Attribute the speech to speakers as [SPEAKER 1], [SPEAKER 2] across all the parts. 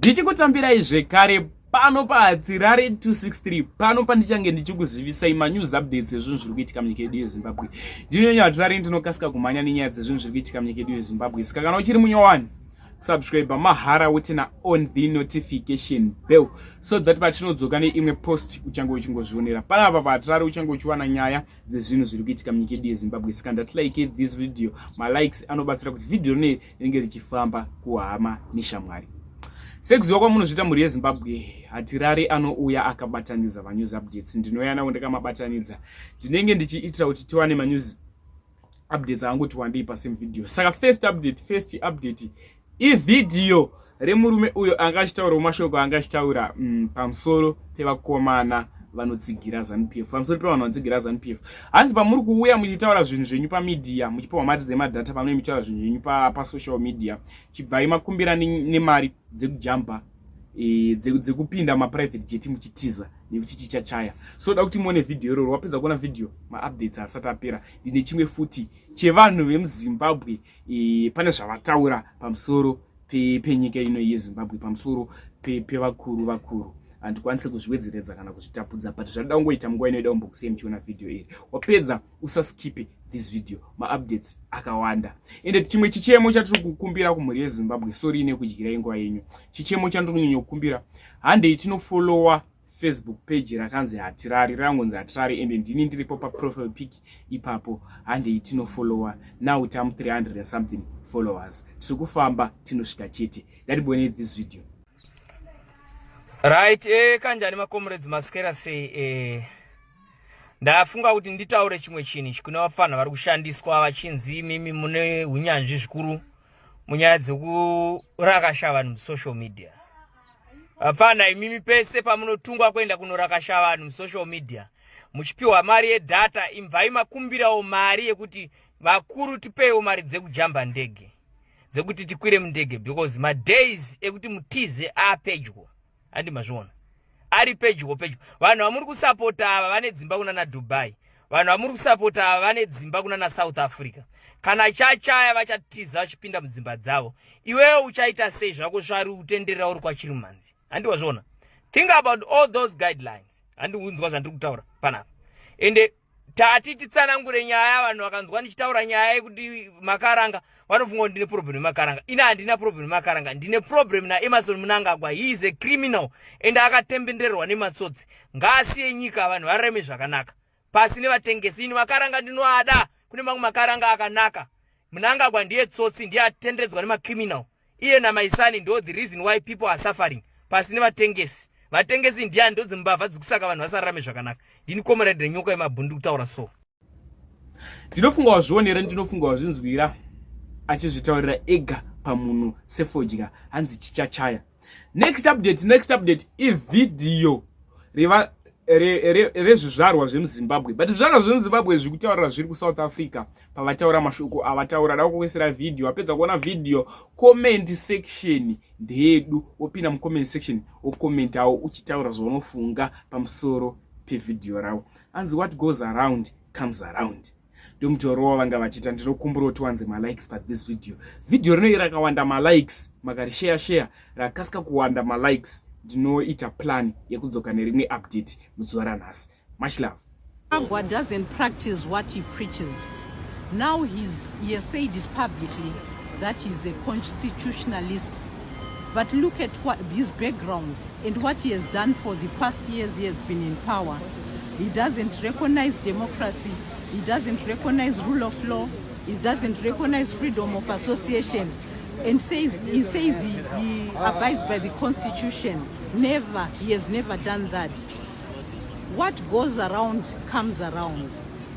[SPEAKER 1] Ndichikutambirai zvekare pano paHatirare 263 pano pandichange ndichikuzivisai manews updates ezvinhu zviri kuitika munyika yedu yeZimbabwe. Ndinonyanyo Hatirare ndinokasika kumhanya nenyaya dzezvinhu zviri kuitika munyika yedu yeZimbabwe. Saka kana uchiri munyowani subscribe mahara wotena on the notification bell so that patinodzoka neimwe post uchange uchingozvionera. Panapa paHatirare uchange uchiwana nyaya dzezvinhu zviri kuitika munyika yedu yeZimbabwe. Saka ndati like this video, ma likes anobatsira kuti video rineri ringe richifamba kuhama neshamwari. Sekuziva kwamunozviita mhuri yeZimbabwe, Hatirare anouya akabatanidza manews updates. Ndinouya nawo ndakamabatanidza. Ndinenge ndichiitira kuti tiwane manews updates angoti wandei pasame video. Saka first update ividhiyo remurume uyo angachitaura mashoko angachitaura pamusoro pevakomana vanotsigira ZANU-PF. Pamusoro pevanhu vanotsigira ZANU-PF. Hanzi pamuri kuuya muchitaura zvinhu zvenyu pamedia, muchipawa mari dzemadhata pamwe muchitaura zvinhu zvenyu pasocial media, chibvai makumbira nemari dzekujamba dzekupinda maprivate jet muchitiza nekuti chichachaya. So da kuti muone video iroro. Wapedza kuona video, ma-updates asati apera, ndine chimwe futi chevanhu vemuZimbabwe pane zvavataura pamusoro penyika ino yeZimbabwe, pamusoro pevakuru handikwanise kuzviwedzeredza kana kuzvitapudza, but zvada kungoita munguva inoida kumbokusei muchiona video iri. Wapedza usaskipe this video, ma-updates akawanda. Ende chimwe chichemo chatiri kukumbira kumhuri yeZimbabwe, sorry nekudyirai nguva yenyu, chichemo chandinonyanya kukumbira, handei tinofollowa Facebook page rakanzi Hatirare, rangonzi Hatirare, ende ndini ndiripo paprofile pic ipapo. Handei tinofollowa, now tam 300 and something followers. Tiri kufamba tinosvika chete. Ndatibonei this video.
[SPEAKER 2] Right, kanjani makomrades masikera sei ndafunga kuti nditaure chimwe chinhu chikuna vafana vari kushandiswa vachinzi mimi mune hunyanzvi zvikuru munyaya dzekurakasha vanhu musocial media. Vafana imimi pese pamunotungwa kuenda kunorakasha vanhu musocial media muchipiwa mari yedata, imvai makumbirawo mari yekuti vakuru tipeiwo mari dzekujamba ndege, dzekuti tikwire mundege, because madays ekuti mutize apedyo. Andi mazviona ari pedyo. Vanhu vamuri kusapota ava vane dzimba kuna na Dubai, vanhu vamuri kusapota ava vane dzimba kuna na South Africa. Kana chachaya vachatiza vachipinda mudzimba dzavo, iwewe uchaita sei zvako zvari utenderera uri kwachiri mumanzi? Handi wazviona? Think about all those guidelines. Handi unzwa zvandiri kutaura panapa. Ende tati titsanangure nyaya, vanhu vakanzwa ndichitaura nyaya yekuti makaranga vanofunga ndine problem nemakaranga. Ina handina problem nemakaranga, ndine problem naEmmerson Mnangagwa. He is a criminal and akatembenderwa nematsotsi. Ngasiye nyika vanhu vareme zvakanaka pasine vatengesi. Ini makaranga ndinoada, kune mamwe makaranga akanaka. Mnangagwa ndiye tsotsi, ndiye atendedzwa nemacriminal. Iye namaisani ndo the reason why people are suffering pasine vatengesi. Vatengesi ndiye ndo dzimbavha dzikusaka vanhu vasararame zvakanaka. Ndini comrade renyoka yemabhundu kutaura so.
[SPEAKER 1] Ndinofunga wazvionera, ndinofunga wazvinzwira achizvitaurira ega pamunhu sefodya, hanzi chichachaya. Next update ividhiyo rezvizvarwa zvemuZimbabwe. But zvizvarwa zvemuZimbabwe zviri kutaurira zviri kuSouth Africa pavataura mashoko avataura. Da kukuisira video, wapedza kuona video, comment section ndeyedu, wopinda mucomment section wokomentawo uchitaura zvaunofunga pamusoro pevidhiyo ravo. Hanzi what goes around comes around. Ndomutoro vanga vachita. Ndinokumbira kuti wanze ma-likes pa this video rino rakawanda ma-likes, makarishare rakasika kuwanda ma-likes. Ndinoita plan yekudzoka nerimwe update muzuva ranhasi. Much love.
[SPEAKER 3] God doesn't practice what he preaches. Now he has said it publicly that he's a constitutionalist. But look at what his background and what he has done for the past years he has been in power. He doesn't recognize democracy. He doesn't recognize rule of law. He doesn't recognize freedom of association. And he says he abides by the constitution. Never. He has never done that. What goes around comes around.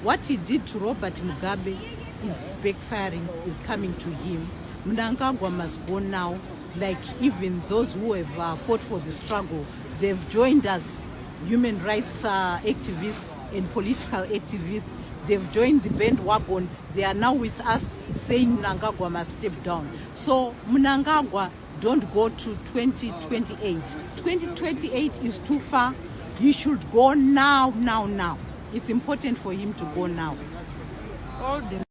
[SPEAKER 3] What he did to Robert Mugabe is backfiring, is coming to him. Mnangagwa must go now. Like even those who have fought for the struggle, they've joined us, human rights activists and political activists. They've joined the bandwagon. They are now with us saying Mnangagwa must step down. So Mnangagwa, don't go to 2028. 2028 is too far. He should go now. It's important for him to go now. All the